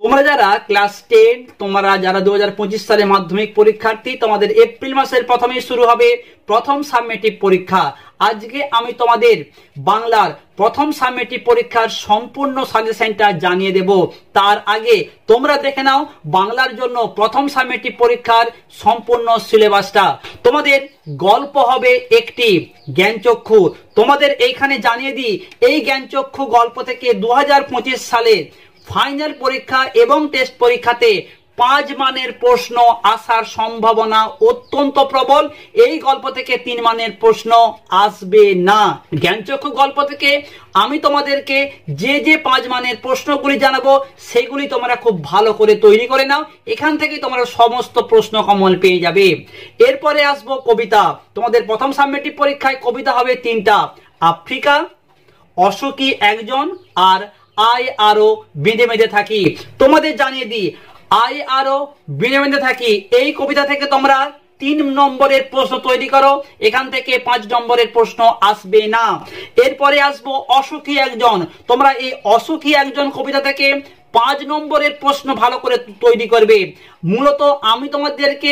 তোমরা যারা ক্লাস 10, তোমরা যারা 2025 সালে মাধ্যমিক পরীক্ষার্থী, তোমাদের এপ্রিল মাসের প্রথমেই শুরু হবে প্রথম সাবমেটিভ পরীক্ষা। আজকে আমি তোমাদের বাংলার প্রথম সাবমেটিভ পরীক্ষার সম্পূর্ণ সাজেশনটা জানিয়ে দেব। তার আগে তোমরা দেখে নাও বাংলার জন্য প্রথম সাবমেটিভ পরীক্ষার সম্পূর্ণ সিলেবাসটা। তোমাদের গল্প হবে একটি, জ্ঞানচক্ষু। তোমাদের এইখানে জানিয়ে দিই, এই জ্ঞানচক্ষু গল্প থেকে 2025 সালে ফাইনাল পরীক্ষা এবং টেস্ট পরীক্ষাতে 5 মানের প্রশ্ন আসার সম্ভাবনা অত্যন্ত প্রবল। এই গল্প থেকে 3 মানের প্রশ্ন আসবে না। জ্ঞানচক্ষু গল্প থেকে আমি তোমাদেরকে যে 5 মানের প্রশ্নগুলি জানাবো সেগুলি তোমরা খুব ভালো করে তৈরি করে নাও। এখান থেকে তোমরা সমস্ত প্রশ্ন কমন পেয়ে যাবে। এরপরে আসবো কবিতা। তোমাদের প্রথম সাবমেটিভ পরীক্ষায় কবিতা হবে 3টা, আফ্রিকা, অসুখী একজন আর আই আরো বেঁধে বেঁধে থাকি। তোমাদের জানিয়ে দিই, আই আরো বেঁধে বেঁধে থাকি এই কবিতা থেকে তোমরা 3 নম্বরের প্রশ্ন তৈরি করো। এখান থেকে 5 নম্বরের প্রশ্ন আসবে না। এরপরে আসবো অসুখী একজন। তোমরা এই অসুখী একজন কবিতা থেকে 5 নম্বরের প্রশ্ন ভালো করে তৈরি করবে। মূলত আমি তোমাদেরকে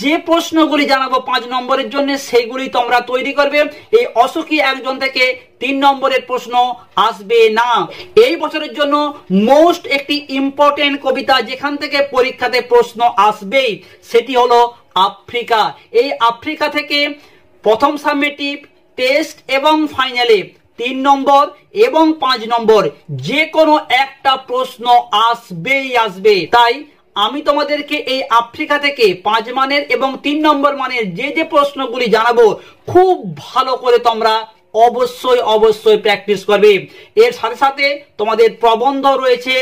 যে প্রশ্নগুলি জানাবো 5 নম্বরের জন্য সেগুলি তোমরা তৈরি করবে। এই অসুখী একজন থেকে 3 নম্বরের প্রশ্ন আসবে না। এই বছরের জন্য মোস্ট একটি ইম্পর্টেন্ট কবিতা যেখান থেকে পরীক্ষাতে প্রশ্ন আসবেই, সেটি হলো আফ্রিকা। এই আফ্রিকা থেকে প্রথম সাবমেটিভ, টেস্ট এবং ফাইনালে 3 নম্বর এবং 5 নম্বর যে কোনো একটা প্রশ্ন আসবেই আসবে। তাই আমি তোমাদেরকে এই আফ্রিকা থেকে 5 মানের এবং 3 নম্বর মানের যে প্রশ্নগুলি জানাবো খুব ভালো করে তোমরা অবশ্যই প্র্যাকটিস করবে। এর সাথে সাথে তোমাদের প্রবন্ধ রয়েছে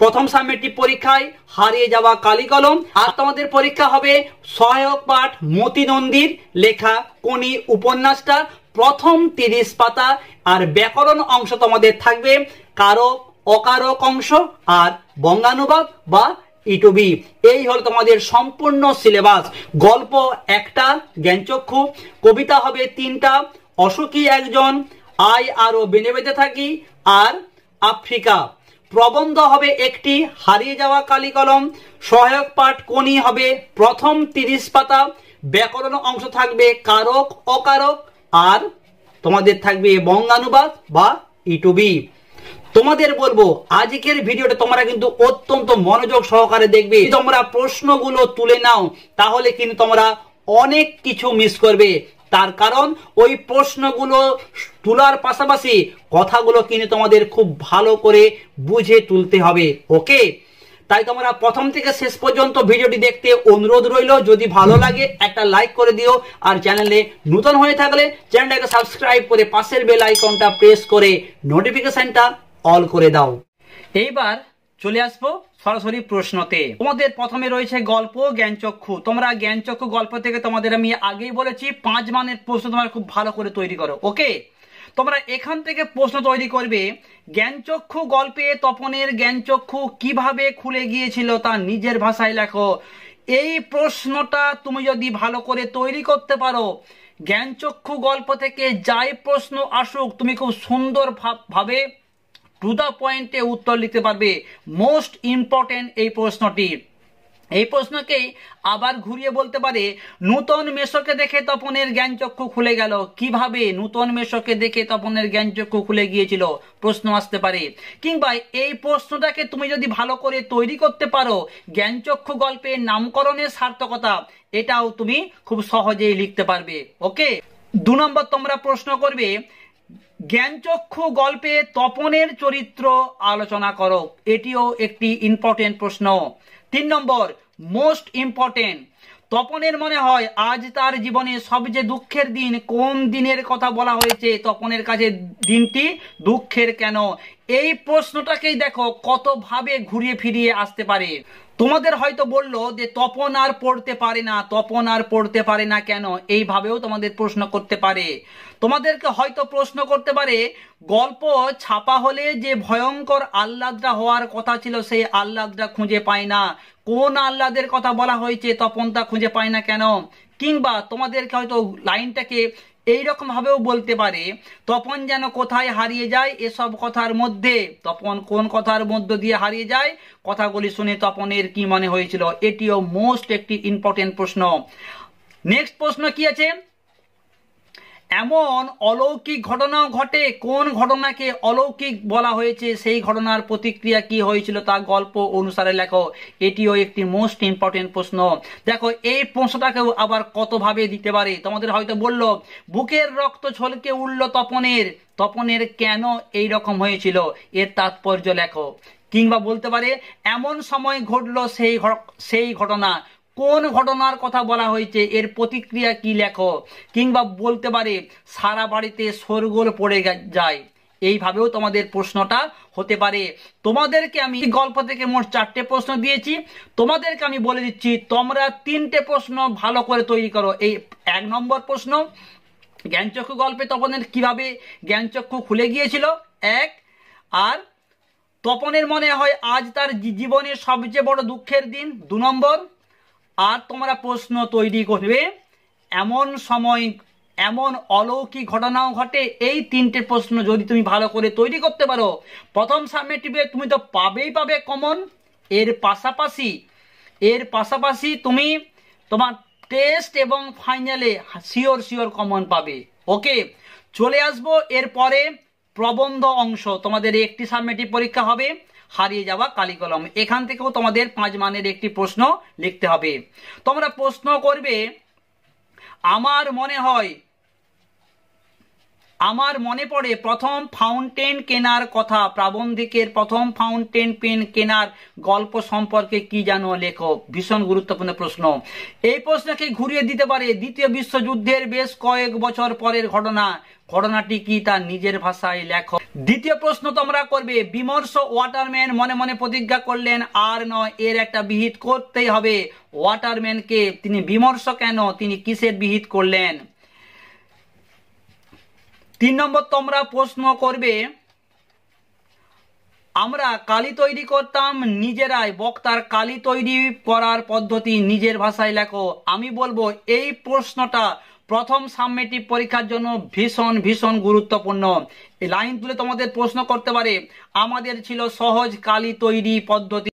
প্রথম সাবমেটিভ পরীক্ষায়, হারিয়ে যাওয়া কালি কলম। আর তোমাদের পরীক্ষা হবে সহায়ক পাঠ মতি নন্দীর লেখা কোনি উপন্যাসটা, প্রথম 30 পাতা। আর ব্যাকরণ অংশ তোমাদের থাকবে কারক অকারক অংশ আর বঙ্গানুবাদ বা ইটুবি। এই হলো তোমাদের সম্পূর্ণ সিলেবাস। গল্প একটা, জ্ঞানচক্ষু, কবিতা হবে 3টা, অসুখী একজন, আই আরো বেঁধে বেঁধে থাকি আর আফ্রিকা। প্রবন্ধ হবে একটি, হারিয়ে যাওয়া কালি কলম। সহায়ক পাঠ কোনি হবে প্রথম 30 পাতা। ব্যাকরণ অংশ থাকবে কারক অকারক আর তোমাদের থাকবে বঙ্গানুবাদ বা ইটুবি। তোমাদের বলবো আজকের ভিডিওটা তোমরা কিন্তু অত্যন্ত মনোযোগ সহকারে দেখবে। তোমরা প্রশ্নগুলো তুলে নাও তাহলে কিন্তু তোমরা অনেক কিছু মিস করবে। তার কারণ ওই প্রশ্নগুলো তোলার পাশাপাশি কথাগুলো কিন্তু তোমাদের খুব ভালো করে বুঝে তুলতে হবে। ওকে, তাই তোমরা প্রথম থেকে শেষ পর্যন্ত ভিডিওটি দেখতে অনুরোধ রইল। যদি ভালো লাগে একটা লাইক করে দিও, আর চ্যানেলে নতুন হয়ে থাকলে চ্যানেলটাকে সাবস্ক্রাইব করে পাশের বেল আইকনটা প্রেস করে নোটিফিকেশনটা অল করে দাও। এইবার চলে আসবো সরাসরি প্রশ্নতে। তোমাদের প্রথমে রয়েছে গল্প জ্ঞানচক্ষু। তোমরা জ্ঞানচক্ষু গল্প থেকে তোমাদের আমি আগেই বলেছি 5 মানের প্রশ্ন তোমরা খুব ভালো করে তৈরি করো। ওকে, তোমরা এখান থেকে প্রশ্ন তৈরি করবে। জ্ঞানচক্ষু গল্পে তপনের জ্ঞানচক্ষু কিভাবে খুলে গিয়েছিল তা নিজের ভাষায় লেখো। এই প্রশ্নটা তুমি যদি ভালো করে তৈরি করতে পারো, জ্ঞানচক্ষু গল্প থেকে যাই প্রশ্ন আসুক তুমি খুব সুন্দর ভাবে টু দা পয়েন্টে উত্তর লিখতে পারবে। মোস্ট ইম্পর্টেন্ট এই প্রশ্নটি। এই প্রশ্নকেই আবার ঘুরিয়ে বলতে পারে, নূতন মেশোকে দেখে তপনের জ্ঞানচক্ষু খুলে গেল। কিভাবে নূতন মেশোকে দেখে তপনের জ্ঞানচক্ষু খুলে গিয়েছিল প্রশ্ন আসতে পারে। কিংবা এই প্রশ্নটাকে তুমি যদি ভালো করে তৈরি করতে পারো, জ্ঞানচক্ষু গল্পের নামকরণের সার্থকতা, এটাও তুমি খুব সহজেই লিখতে পারবে। ওকে, 2 নম্বর তোমরা প্রশ্ন করবে, জ্ঞানচক্ষু গল্পে তপনের চরিত্র আলোচনা করো। এটিও একটি ইম্পর্টেন্ট প্রশ্ন। 3 নম্বর মোস্ট ইম্পর্টেন্ট, তপনের মনে হয় আজ তার জীবনে সবচেয়ে দুঃখের দিন। কোন দিনের কথা বলা হয়েছে? তপনের কাছে দিনটি দুঃখের কেন? এই প্রশ্নটাকেই দেখো কত ভাবে ঘুরিয়ে ফিরিয়ে আসতে পারে। তোমাদের হয়তো বললো যে তপন আর পড়তে পারে না, তপন আর পড়তে পারে না কেন? এইভাবেও তোমাদের প্রশ্ন করতে পারে। তোমাদেরকে হয়তো প্রশ্ন করতে পারে, গল্প ছাপা হলে যে ভয়ঙ্কর আহ্লাদটা হওয়ার কথা ছিল সেই আহ্লাদটা খুঁজে পায় না। কোন আহ্লাদের কথা বলা হয়েছে? তপন তা খুঁজে পায় না কেন? কিংবা তোমাদেরকে হয়তো লাইনটাকে এইরকম ভাবেও বলতে পারে তপন যেন কোথায় হারিয়ে যায় এসব কথার মধ্যে। তপন কোন কথার মধ্য দিয়ে হারিয়ে যায়? কথাগুলি শুনে তপনের কি মনে হয়েছিল? এটিও মোস্ট একটি ইম্পর্টেন্ট প্রশ্ন। নেক্সট প্রশ্ন কি আছে? এমন অলৌকিক ঘটনাও ঘটে, কোন ঘটনাকে অলৌকিক বলা হয়েছে, সেই ঘটনার প্রতিক্রিয়া কি হয়েছিল তা গল্প অনুসারে লেখো। এটিও একটি মোস্ট ইম্পর্টেন্ট প্রশ্ন। দেখো এই প্রশ্নটাকেও আবার কতভাবে দিতে পারে। তোমাদের হয়তো বলল বুকের রক্ত ছলকে উঠল তপনের, তপনের কেন এই রকম হয়েছিল এর তাৎপর্য লেখো। কিংবা বলতে পারে এমন সময় ঘটলো সেই ঘটনা, কোন ঘটনার কথা বলা হয়েছে এর প্রতিক্রিয়া কি লেখো। কিংবা বলতে পারে সারা বাড়িতে শোরগোল পড়ে যায়। এইভাবেও তোমাদের প্রশ্নটা হতে পারে। তোমাদেরকে আমি গল্প থেকে মোট 4টে প্রশ্ন দিয়েছি, তোমাদেরকে আমি বলে দিচ্ছি তোমরা 3টে প্রশ্ন ভালো করে তৈরি করো। এই 1 নম্বর প্রশ্ন, জ্ঞানচক্ষু গল্পে তপনের কিভাবে জ্ঞানচক্ষু খুলে গিয়েছিল 1, আর তপনের মনে হয় আজ তার জীবনের সবচেয়ে বড় দুঃখের দিন 2 নম্বর। আর তোমরা প্রশ্ন তৈরি করবে এমন সময় এমন অলৌকিক ঘটনাও ঘটে। এই 3টে প্রশ্ন যদি তুমি ভালো করে তৈরি করতে পারো, প্রথম সাবমিটিভে তুমি তো পাবে কমন। এর পাশাপাশি তুমি তোমার টেস্ট এবং ফাইনালে শিওর কমন পাবে। ওকে, চলে আসবো এরপরে প্রবন্ধ অংশ। তোমাদের একটি সাবমিটিভ পরীক্ষা হবে, হারিয়ে যাওয়া কালিকলম। এখান থেকেও তোমাদের 5 মানের একটি প্রশ্ন লিখতে হবে। তোমরা প্রশ্ন করবে আমার মনে পড়ে প্রথম ফাউন্টেন কেনার কথা। প্রাবন্ধিকের প্রথম ফাউন্টেন পেন কেনার গল্প সম্পর্কে কি জানো লেখো। ভীষণ গুরুত্বপূর্ণ প্রশ্ন। এই প্রশ্নকে ঘুরিয়ে দিতে পারে দ্বিতীয় বিশ্বযুদ্ধের বেশ কয়েক বছর পরের ঘটনাটি কি তা নিজের ভাষায় লেখো। দ্বিতীয় প্রশ্ন তোমরা করবে বিমর্ষ ওয়াটারম্যান মনে মনে প্রতিজ্ঞা করলেন আর নয় এর একটা বিহিত করতেই হবে। ওয়াটারম্যানকে তিনি বিমর্ষ কেন, তিনি কিসের বিহিত করলেন। 3 নম্বর তোমরা প্রশ্ন করবে আমরা কালি তৈরি করতাম নিজেরাই, বক্তার কালি তৈরি করার পদ্ধতি নিজের ভাষায় লেখো। আমি বলবো এই প্রশ্নটা প্রথম সাবমিটিভ পরীক্ষার জন্য ভীষণ গুরুত্বপূর্ণ। এই লাইন তুলে তোমাদের প্রশ্ন করতে পারে আমাদের ছিল সহজ কালি তৈরি পদ্ধতি,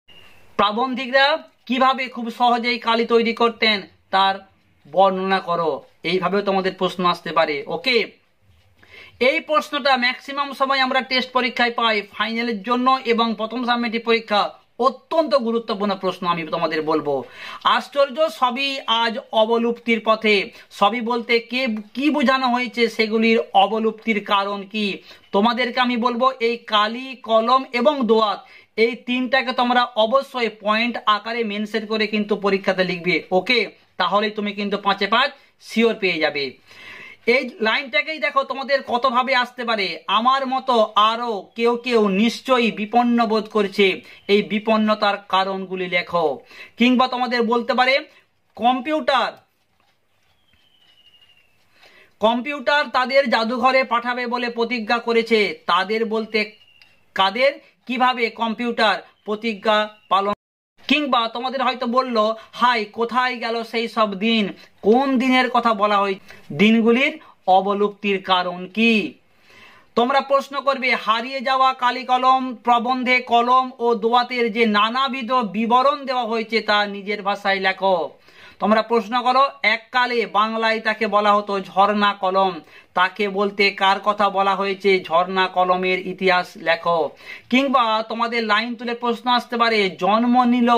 প্রাবন্ধিকরা কিভাবে খুব সহজেই কালি তৈরি করতেন তার বর্ণনা করো। এইভাবেও তোমাদের প্রশ্ন আসতে পারে। ওকে, এই প্রশ্নটা ম্যাক্সিমাম সময় আমরা টেস্ট পরীক্ষায় পাই ফাইনালের জন্য এবং প্রথম সাবমিটিভ পরীক্ষা। অত্যন্ত গুরুত্বপূর্ণ প্রশ্ন আমি তোমাদের বলবো। আশ্চর্য সবই আজ অবলুপ্তির পথে। সবই বলতে কি বোঝানো হয়েছে, সেগুলির অবলুপ্তির কারণ কি। তোমাদেরকে আমি বলবো এই কালি, কলম এবং দোয়াত এই 3টাকে তোমরা অবশ্যই পয়েন্ট আকারে মেনশন করে কিন্তু পরীক্ষাতে লিখবে। ওকে, তাহলেই তুমি কিন্তু 5-এ 5 শিওর পেয়ে যাবে। এই লাইনটাকেই দেখো তোমাদের কতভাবে আসতে পারে। আমার মতো আরো কেউ নিশ্চয়ই বিপন্ন বোধ করছে, এই বিপন্নতার কারণগুলি লেখো। কিংবা তোমাদের বলতে পারে কম্পিউটার তাদের জাদুঘরে পাঠাবে বলে প্রতিজ্ঞা করেছে। তাদের বলতে কাদের, কিভাবে কম্পিউটার প্রতিজ্ঞা পালন। কিংবা তোমাদের হয়তো বলল হাই কোথায় গেল সেই সব দিন, কোন দিনের কথা বলা হয়, দিনগুলির অবলুপ্তির কারণ কি। তোমরা প্রশ্ন করবে হারিয়ে যাওয়া কালি কলম প্রবন্ধে কলম ও দোয়াতের যে নানাবিধ বিবরণ দেওয়া হয়েছে তা নিজের ভাষায় লেখো। তোমরা প্রশ্ন করো এককালে বাংলায় তাকে বলা হতো ঝর্ণা কলম, তাকে বলতে কার কথা বলা হয়েছে, ঝর্ণা কলমের ইতিহাস লেখো। কিংবা তোমাদের লাইন তুলে প্রশ্ন আসতে পারে জন্ম নিল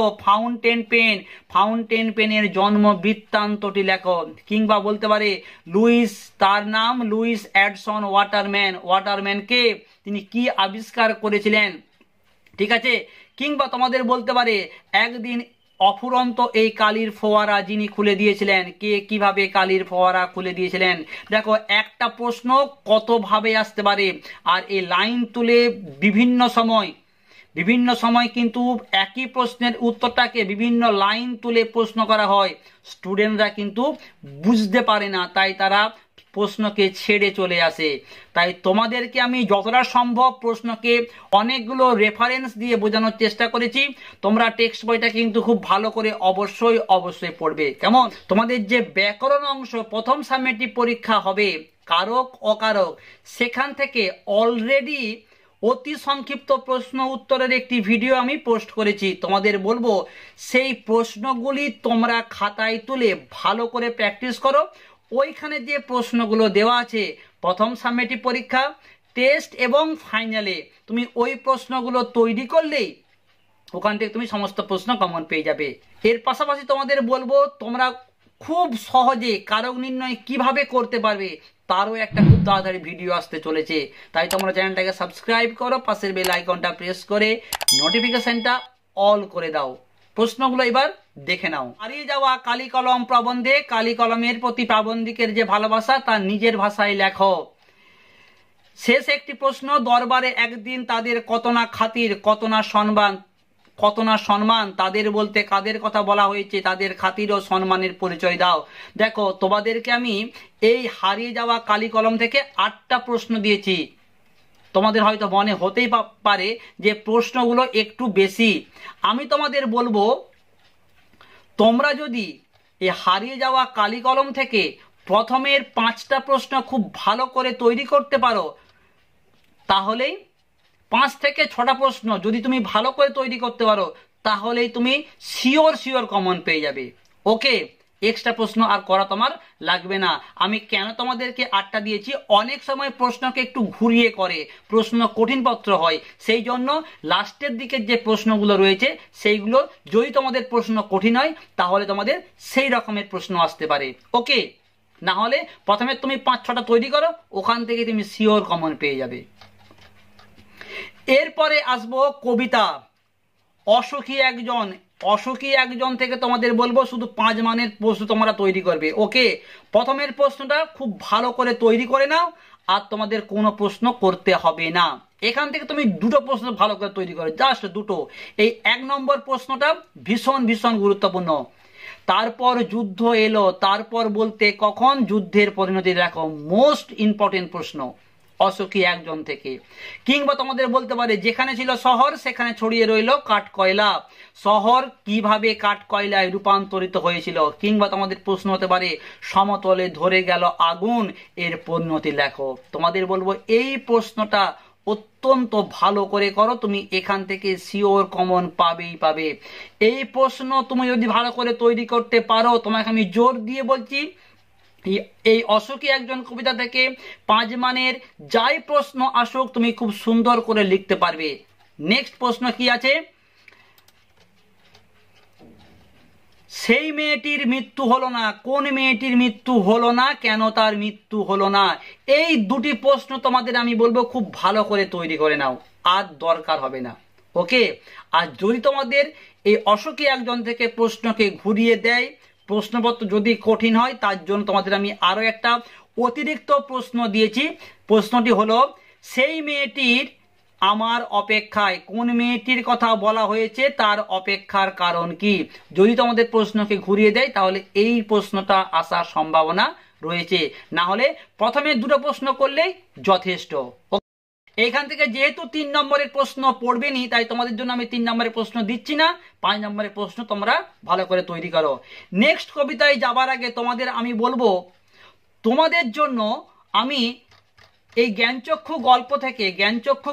ফাউন্টেন পেনের জন্ম বৃত্তান্তটি লেখো। কিংবা বলতে পারে তার নাম লুইস এডসন ওয়াটারম্যান কে, তিনি কি আবিষ্কার করেছিলেন। ঠিক আছে। কিংবা তোমাদের বলতে পারে একদিন অফুরন্ত এই কালির ফোয়ারা যিনি খুলে দিয়েছিলেন, কে কিভাবে কালির ফোয়ারা খুলে দিয়েছিলেন। দেখো একটা প্রশ্ন কতভাবে আসতে পারে। আর এই লাইন তুলে বিভিন্ন সময় কিন্তু একই প্রশ্নের উত্তরটাকে বিভিন্ন লাইন তুলে প্রশ্ন করা হয়। স্টুডেন্টরা কিন্তু বুঝতে পারে না, তাই তারা প্রশ্নকে ছেড়ে চলে আসে। তাই তোমাদেরকে আমি যতটা সম্ভব প্রশ্নকে অনেকগুলো রেফারেন্স দিয়ে বোঝানোর চেষ্টা করেছি। তোমরা টেক্সট বইটা কিন্তু খুব ভালো করে অবশ্যই পড়বে। কেমন, তোমাদের যে ব্যাকরণ অংশ প্রথম সাবমিটিভ পরীক্ষা হবে কারক অকারক, সেখান থেকে অলরেডি অতি সংক্ষিপ্ত প্রশ্ন উত্তরের একটি ভিডিও আমি পোস্ট করেছি। তোমাদের বলবো সেই প্রশ্নগুলি তোমরা খাতায় তুলে ভালো করে প্র্যাকটিস করো। ওইখানে যে প্রশ্নগুলো দেওয়া আছে প্রথম সাবমেটিভ পরীক্ষা, টেস্ট এবং ফাইনালে, তুমি ওই প্রশ্নগুলো তৈরি করলেই ওখান থেকে তুমি সমস্ত প্রশ্ন কমন পেয়ে যাবে। এর পাশাপাশি তোমাদের বলবো তোমরা খুব সহজে কারক নির্ণয় কিভাবে করতে পারবে তারও একটা খুব তাড়াতাড়ি ভিডিও আসতে চলেছে। তাই তোমরা চ্যানেলটাকে সাবস্ক্রাইব করো, পাশের বেল আইকনটা প্রেস করে নোটিফিকেশনটা অল করে দাও। প্রশ্নগুলো এবার দেখে নাও। হারিয়ে যাওয়া কালি কলম প্রবন্ধে কালি কলমের প্রতি প্রাবন্ধিকের যে ভালোবাসা তার নিজের ভাষায় লেখো। শেষ একটি প্রশ্ন, দরবারে একদিন তাদের কত না খাতির, কত না সম্মান, তাদের বলতে কাদের কথা বলা হয়েছে, তাদের খাতির ও সম্মানের পরিচয় দাও। দেখো তোমাদেরকে আমি এই হারিয়ে যাওয়া কালি কলম থেকে 8টা প্রশ্ন দিয়েছি। তোমাদের হয়তো মনে হতেই পারে যে প্রশ্নগুলো একটু বেশি। আমি তোমাদের বলবো তোমরা যদি এই হারিয়ে যাওয়া কালি কলম থেকে প্রথমের 5টা প্রশ্ন খুব ভালো করে তৈরি করতে পারো, তাহলেই 5 থেকে 6টা প্রশ্ন যদি তুমি ভালো করে তৈরি করতে পারো তাহলেই তুমি শিওর কমন পেয়ে যাবে। ওকে, এক্সট্রা প্রশ্ন আর করা তোমার লাগবে না। আমি কেন তোমাদেরকে 8টা দিয়েছি, অনেক সময় প্রশ্নকে একটু ঘুরিয়ে করে, প্রশ্ন কঠিন পত্র হয়, সেই জন্য লাস্টের দিকের যে প্রশ্নগুলো রয়েছে সেইগুলো যদি তোমাদের প্রশ্ন কঠিন হয় তাহলে তোমাদের সেই রকমের প্রশ্ন আসতে পারে। ওকে, না হলে প্রথমে তুমি 5-6টা তৈরি করো, ওখান থেকে তুমি শিওর কমন পেয়ে যাবে। এরপরে আসবো কবিতা। অসুখী একজন থেকে তোমাদের বলবো শুধু 5 মানের প্রশ্ন তোমরা তৈরি করবে। ওকে, প্রথমের প্রশ্নটা খুব ভালো করে তৈরি করে নাও, আর তোমাদের কোনো প্রশ্ন করতে হবে না। এখান থেকে তুমি 2টো প্রশ্ন ভালো করে তৈরি করো, জাস্ট 2টো। এই 1 নম্বর প্রশ্নটা ভীষণ গুরুত্বপূর্ণ। তারপর যুদ্ধ এলো, তারপর বলতে কখন, যুদ্ধের পরিণতি দেখো, মোস্ট ইম্পর্টেন্ট প্রশ্ন অসুখী একজন থেকে। কিংবা তোমাদের বলতে পারে যেখানে ছিল শহর সেখানে ছড়িয়ে রইল কাঠ কয়লা, শহর কিভাবে কাঠ কয়লায় রূপান্তরিত হয়েছিল। কিংবা তোমাদের প্রশ্ন হতে পারে সমতলে ধরে গেল আগুন, এর পরিণতি লেখো। তোমাদের বলবো এই প্রশ্নটা অত্যন্ত ভালো করে করো, তুমি এখান থেকে শিওর কমন পাবে। এই প্রশ্ন তুমি যদি ভালো করে তৈরি করতে পারো, তোমাকে আমি জোর দিয়ে বলছি এই অসুখী একজন কবিতা থেকে 5 মানের যাই প্রশ্ন আসুক তুমি খুব সুন্দর করে লিখতে পারবে। নেক্সট প্রশ্ন কি আছে, সেই মেয়েটির মৃত্যু হলো না, কোন মেয়েটির মৃত্যু হলো না, কেন তার মৃত্যু হলো না। এই 2টি প্রশ্ন তোমাদের আমি বলবো খুব ভালো করে তৈরি করে নাও, আর দরকার হবে না। ওকে, আর যদি তোমাদের এই অসুখী একজন থেকে প্রশ্নকে ঘুরিয়ে দেয়, প্রশ্নপত্র যদি কঠিন হয়, তার জন্য তোমাদের আমি আরো একটা অতিরিক্ত প্রশ্ন দিয়েছি। প্রশ্নটি হলো সেই মেয়েটির আমার অপেক্ষায়, কোন মেয়েটির কথা বলা হয়েছে, তার অপেক্ষার কারণ কি। যদি তোমাদের প্রশ্নকে ঘুরিয়ে দেয় তাহলে এই প্রশ্নটা আসার সম্ভাবনা রয়েছে, না হলে প্রথমে 2টো প্রশ্ন করলেই যথেষ্ট। এইখান থেকে যেহেতু 3 নম্বরের প্রশ্ন পড়বেনি, তাই তোমাদের জন্য আমি 3 নম্বরের প্রশ্ন দিচ্ছি না, 5 নম্বরের প্রশ্ন তোমরা ভালো করে তৈরি করো। নেক্সট কবিতায় যাবার আগে তোমাদের আমি বলবো তোমাদের জন্য আমি এই জ্ঞানচক্ষু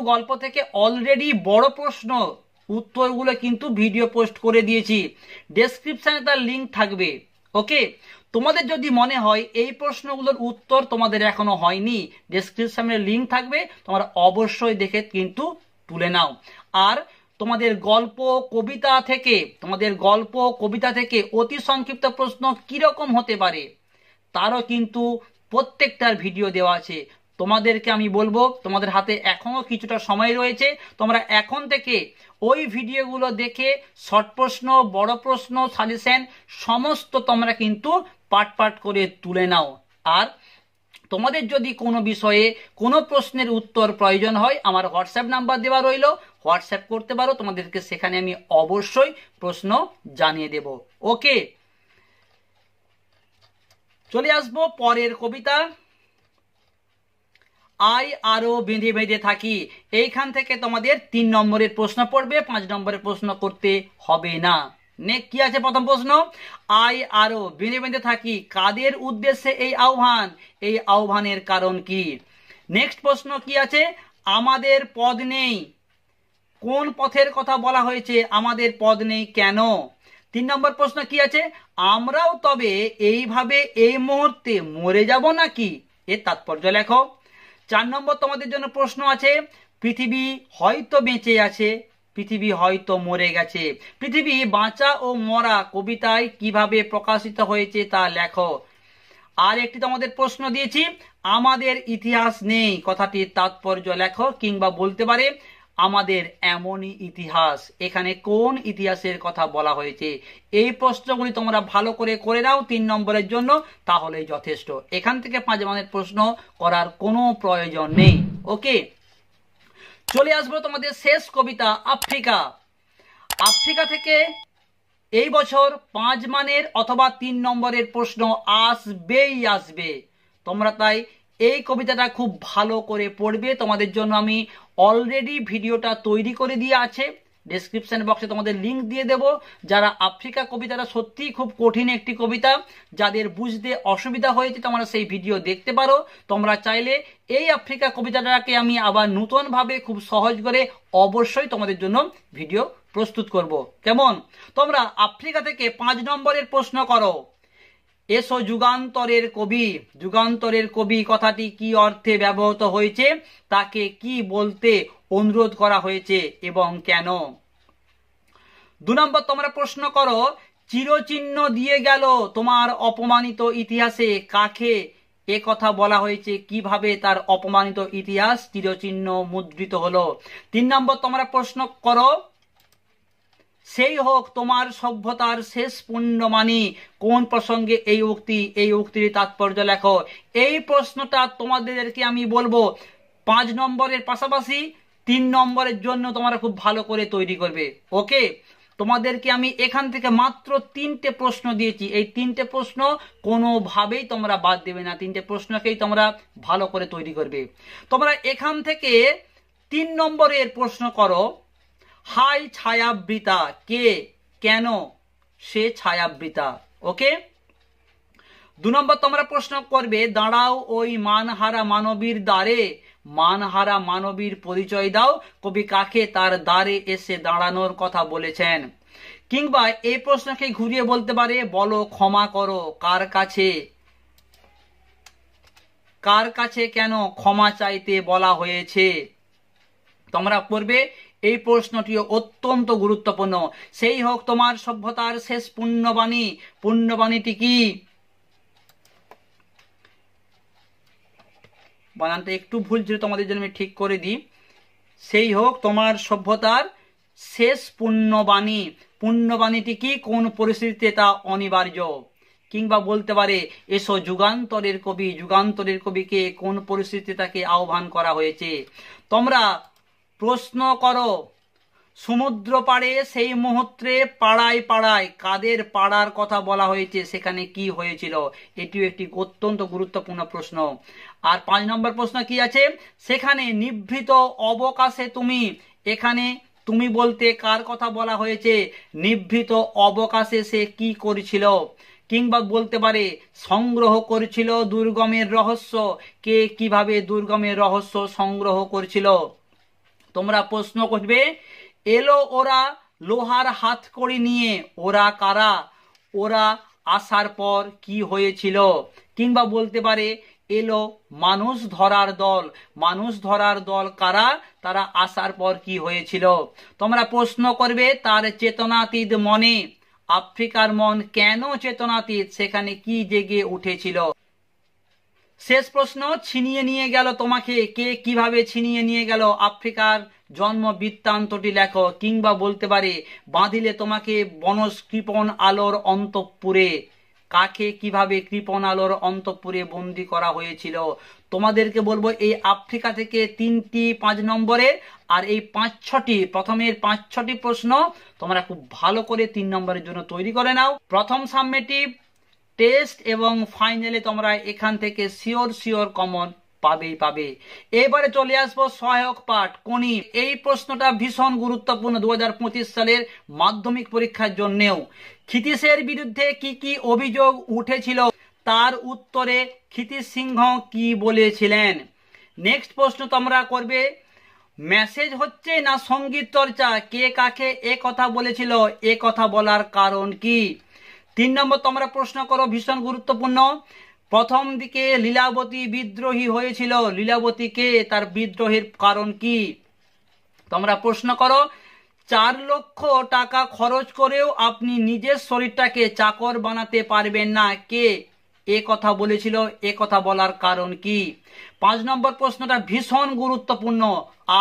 গল্প থেকে অলরেডি বড় প্রশ্ন উত্তরগুলো কিন্তু ভিডিও পোস্ট করে দিয়েছি, ডেসক্রিপশনে তার লিঙ্ক থাকবে। ওকে, তোমাদের যদি মনে হয় এই প্রশ্নগুলোর উত্তর তোমাদের এখনো হয়নি, ডেসক্রিপশনে লিঙ্ক থাকবে, তোমরা অবশ্যই দেখে কিন্তু তুলে নাও। আর তোমাদের গল্প কবিতা থেকে অতি সংক্ষিপ্ত প্রশ্ন কিরকম হতে পারে তারও কিন্তু প্রত্যেকটার ভিডিও দেওয়া আছে। তোমাদেরকে আমি বলবো তোমাদের হাতে এখনো কিছুটা সময় রয়েছে, তোমরা এখন থেকে ওই ভিডিওগুলো দেখে শর্ট প্রশ্ন, বড় প্রশ্ন, সাজেশন সমস্ত তোমরা কিন্তু পাট করে তুলে নাও। আর তোমাদের যদি কোনো বিষয়ে কোনো প্রশ্নের উত্তর প্রয়োজন হয়, আমার হোয়াটসঅ্যাপ নাম্বার দেওয়া রইল, হোয়াটসঅ্যাপ করতে পারো, তোমাদেরকে সেখানে আমি অবশ্যই প্রশ্ন জানিয়ে দেব। ওকে, চলে আসবো পরের কবিতা, আরো বেঁধে থাকি। এইখান থেকে তোমাদের 3 নম্বরের প্রশ্ন পড়বে, 5 নম্বরের প্রশ্ন করতে হবে না। কি আছে প্রথম প্রশ্ন, আই আরো বেঁধে বেঁধে থাকি, কাদের উদ্দেশ্যে এই আহ্বান, এই আহ্বানের কারণ কি। নেক্সট প্রশ্ন কি আছে, আমাদের পদ নেই, কোন পথের কথা বলা হয়েছে, আমাদের পদ নেই কেন। 3 নম্বর প্রশ্ন কি আছে, আমরাও তবে এইভাবে এই মুহূর্তে মরে যাব নাকি, এর তাৎপর্য লেখো। 4 নম্বর তোমাদের জন্য প্রশ্ন আছে, পৃথিবী হয়তো বেঁচে আছে, পৃথিবী হয়তো মরে গেছে, পৃথিবী বাঁচা ও মরা কবিতায় কিভাবে প্রকাশিত হয়েছে তা লেখো। আর একটি তোমাদের প্রশ্ন দিয়েছি, আমাদের ইতিহাস নেই কথাটির তাৎপর্য লেখো, কিংবা বলতে পারে আমাদের এমনই ইতিহাস, এখানে কোন ইতিহাসের কথা বলা হয়েছে। এই প্রশ্নগুলি তোমরা ভালো করে নাও 3 নম্বরের জন্য, তাহলেই যথেষ্ট। এখান থেকে 5 মানের প্রশ্ন করার কোনো প্রয়োজন নেই। ওকে, চলে আসবো তোমাদের শেষ কবিতা, আফ্রিকা। আফ্রিকা থেকে এই বছর 5 মানের অথবা 3 নম্বরের প্রশ্ন আসবেই আসবে। তোমরা তাই এই কবিতাটা খুব ভালো করে পড়বে। তোমাদের জন্য আমি অলরেডি ভিডিওটা তৈরি করে দিয়ে আছে, ডেসক্রিপশন বক্সে তোমাদের লিংক দিয়ে দেব। যারা আফ্রিকা কবিতাটা সত্যিই খুব কঠিন একটি কবিতা, যাদের বুঝতে অসুবিধা হয়েছে তোমরা সেই ভিডিও দেখতে পারো। তোমরা চাইলে এই আফ্রিকা কবিতাটাকে আমি আবার নতুনভাবে খুব সহজ করে অবশ্যই তোমাদের জন্য ভিডিও প্রস্তুত করব। কেমন? তোমরা আফ্রিকা থেকে 5 নম্বরের প্রশ্ন করো, এসো যুগান্তরের কবি। যুগান্তরের কবি কথাটি কি অর্থে ব্যবহৃত হয়েছে, তাকে কি বলতে অনুরোধ করা হয়েছে এবং কেন। 2 নম্বর তোমরা প্রশ্ন করো, চিরচিহ্ন দিয়ে গেল তোমার অপমানিত ইতিহাসে, কাকে এ কথা বলা হয়েছে, কিভাবে তার অপমানিত ইতিহাস চিরচিহ্ন মুদ্রিত হলো। 3 নম্বর তোমরা প্রশ্ন করো, সেই হোক তোমার সভ্যতার শেষ পুণ্যমানি, কোন প্রসঙ্গে এই উক্তি, এই উক্তির তাৎপর্য লেখো। এই প্রশ্নটা তোমাদেরকে আমি বলবো 5 নম্বরের পাশাপাশি 3 নম্বরের জন্য তোমরা খুব ভালো করে তৈরি করবে। ওকে, তোমাদেরকে আমি এখান থেকে মাত্র 3টে প্রশ্ন দিয়েছি, এই 3টে প্রশ্ন কোনোভাবেই তোমরা বাদ দেবে না, 3টে প্রশ্নকেই তোমরা ভালো করে তৈরি করবে। তোমরা এখান থেকে 3 নম্বরের প্রশ্ন করো, হাই ছায়াবৃতা, কে, কেন সে ছায়াবৃতা। ওকে, 2 নম্বর তোমরা প্রশ্ন করবে, দাঁড়াও ওই মানহারা মানবীর দ্বারে, মানহারা মানবীর পরিচয় দাও, কবি কাকে তার দ্বারে এসে দাঁড়ানোর কথা বলেছেন। কিংবা এই প্রশ্নকে ঘুরিয়ে বলতে পারে, বলো ক্ষমা করো কার কাছে, কার কাছে কেন ক্ষমা চাইতে বলা হয়েছে। তোমরা পড়বে, এই প্রশ্নটি অত্যন্ত গুরুত্বপূর্ণ। সেই হোক তোমার সভ্যতার শেষ পুণ্যবাণী, পুণ্যবাণীটি কি, বানানটা একটু ভুল ছিল, তোমাদের জন্য আমি ঠিক করে দিই। সেই হোক তোমার সভ্যতার শেষ পুণ্যবাণী, পুণ্যবাণীটি কি, কোন পরিস্থিতিতে তা অনিবার্য। কিংবা বলতে পারে, এসো যুগান্তরের কবি, যুগান্তরের কবিকে কোন পরিস্থিতিতে তাকে আহ্বান করা হয়েছে। তোমরা প্রশ্ন করো, সমুদ্র পাড়ে সেই মুহূর্তে পাড়ায় পাড়ায়, কাদের পাড়ার কথা বলা হয়েছে, সেখানে কি হয়েছিল। এটিও একটি অত্যন্ত গুরুত্বপূর্ণ প্রশ্ন। আর 5 নম্বর প্রশ্ন কি আছে, সেখানে নিভৃত অবকাশে তুমি, এখানে তুমি বলতে কার কথা বলা হয়েছে, নিভৃত অবকাশে সে কি করেছিল। কিংবা বলতে পারে, সংগ্রহ করেছিল দুর্গমের রহস্য, কে কিভাবে দুর্গমের রহস্য সংগ্রহ করেছিল। তোমরা প্রশ্ন করবে, এলো ওরা লোহার হাতকড়ি নিয়ে, ওরা কারা, ওরা আসার পর কি হয়েছিল। কিংবা বলতে পারে, এলো মানুষ ধরার দল, মানুষ ধরার দল কারা, তারা আসার পর কি হয়েছিল। তোমরা প্রশ্ন করবে, তার চেতনাতীত মনে, আফ্রিকার মন কেন চেতনাতীত, সেখানে কি জেগে উঠেছিল। শেষ প্রশ্ন, ছিনিয়ে নিয়ে গেল তোমাকে, কে কিভাবে ছিনিয়ে নিয়ে গেল, আফ্রিকার জন্ম বৃত্তান্তটি লেখো। কিংবা বলতে পারে, বাঁধিলে তোমাকে বনস কৃপণ আলোর অন্তঃপুরে, কাকে কিভাবে কৃপণ আলোর অন্তঃপুরে বন্দী করা হয়েছিল। তোমাদেরকে বলবো, এই আফ্রিকা থেকে 3টি 5 নম্বরের, আর এই 5-6টি প্রথমের 5-6টি প্রশ্ন তোমরা খুব ভালো করে 3 নম্বরের জন্য তৈরি করে নাও। প্রথম সাবমেটিভ, টেস্ট এবং ফাইনালে তোমরা এখান থেকে শিওর কমন পাবেই পাবে। এবারে চলে আসবো সহায়ক পাঠ কোনি। এই প্রশ্নটা ভীষণ গুরুত্বপূর্ণ 2025 সালের মাধ্যমিক পরীক্ষার জন্যেও। ক্ষিতীশের বিরুদ্ধে কি কি অভিযোগ উঠেছিল তার উত্তরে ক্ষিতীশ সিংহ কি বলেছিলেন। নেক্সট প্রশ্ন তোমরা করবে মেসেজ হচ্ছে না সঙ্গীত চর্চা, কে কাকে এ কথা বলেছিল, এ কথা বলার কারণ কি। 3 নম্বর তোমরা প্রশ্ন করো ভীষণ গুরুত্বপূর্ণ, প্রথম দিকে লীলাবতী বিদ্রোহী হয়েছিল, লীলাবতীকে তার বিদ্রোহের কারণ কি। তোমরা প্রশ্ন করো 4 লক্ষ টাকা খরচ করেও আপনি নিজের শরীরটাকে চাকর বানাতে পারবেন না, কে এ কথা বলেছিল, এ কথা বলার কারণ কি। 5 নম্বর প্রশ্নটা ভীষণ গুরুত্বপূর্ণ,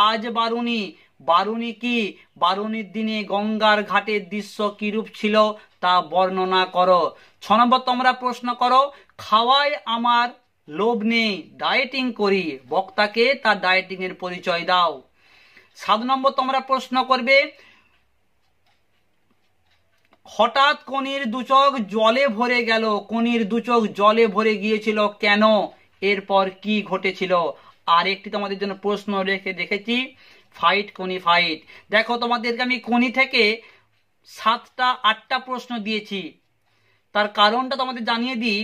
আজ বারুণী, বারুণী কি, বারুণীর দিনে গঙ্গার ঘাটের দৃশ্য কিরূপ ছিল তা বর্ণনা করো। 6 নম্বর তোমরা প্রশ্ন করো খাওয়ায় আমার লোভ নেই, ডায়েটিং করি, বক্তাকে তার ডায়েটিং এর পরিচয় দাও। 7 নম্বর তোমরা প্রশ্ন করবে হঠাৎ কনির দুচোখ জলে ভরে গেল, কনির দুচোখ জলে ভরে গিয়েছিল কেন, এরপর কি ঘটেছিল। আর একটি তোমাদের জন্য প্রশ্ন রেখেছি ফাইট কোনি ফাইট। দেখো তোমাদেরকে আমি কোনি থেকে 7টা 8টা প্রশ্ন দিয়েছি, তার কারণটা তোমাদের জানিয়ে দিই।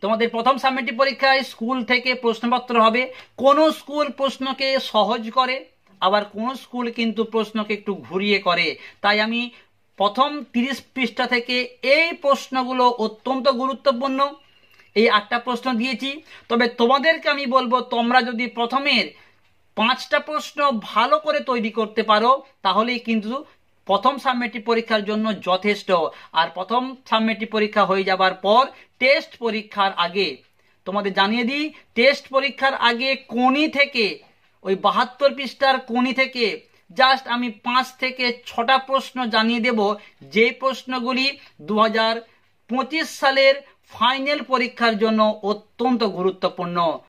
তোমাদের প্রথম সাবমিটিভ পরীক্ষায় স্কুল থেকে প্রশ্নপত্র হবে, কোন স্কুল প্রশ্নকে সহজ করে আবার কোন স্কুল কিন্তু প্রশ্নকে একটু ঘুরিয়ে করে, তাই আমি প্রথম 30 পৃষ্ঠা থেকে এই প্রশ্নগুলো অত্যন্ত গুরুত্বপূর্ণ, এই 8টা প্রশ্ন দিয়েছি। তবে তোমাদেরকে আমি বলবো তোমরা যদি প্রথমের 5টা প্রশ্ন ভালো করে তৈরি করতে পারো তাহলেই কিন্তু প্রথম সাবমিটিভ পরীক্ষার জন্য যথেষ্ট। আর প্রথম সাবমিটিভ পরীক্ষা হয়ে যাবার পর টেস্ট পরীক্ষার আগে তোমাদের জানিয়ে দিই, টেস্ট পরীক্ষার আগে কোনি থেকে ওই 72 পৃষ্ঠার কোনি থেকে জাস্ট আমি 5 থেকে 6টা প্রশ্ন জানিয়ে দেব, যে প্রশ্নগুলি 2025 সালের ফাইনাল পরীক্ষার জন্য অত্যন্ত গুরুত্বপূর্ণ।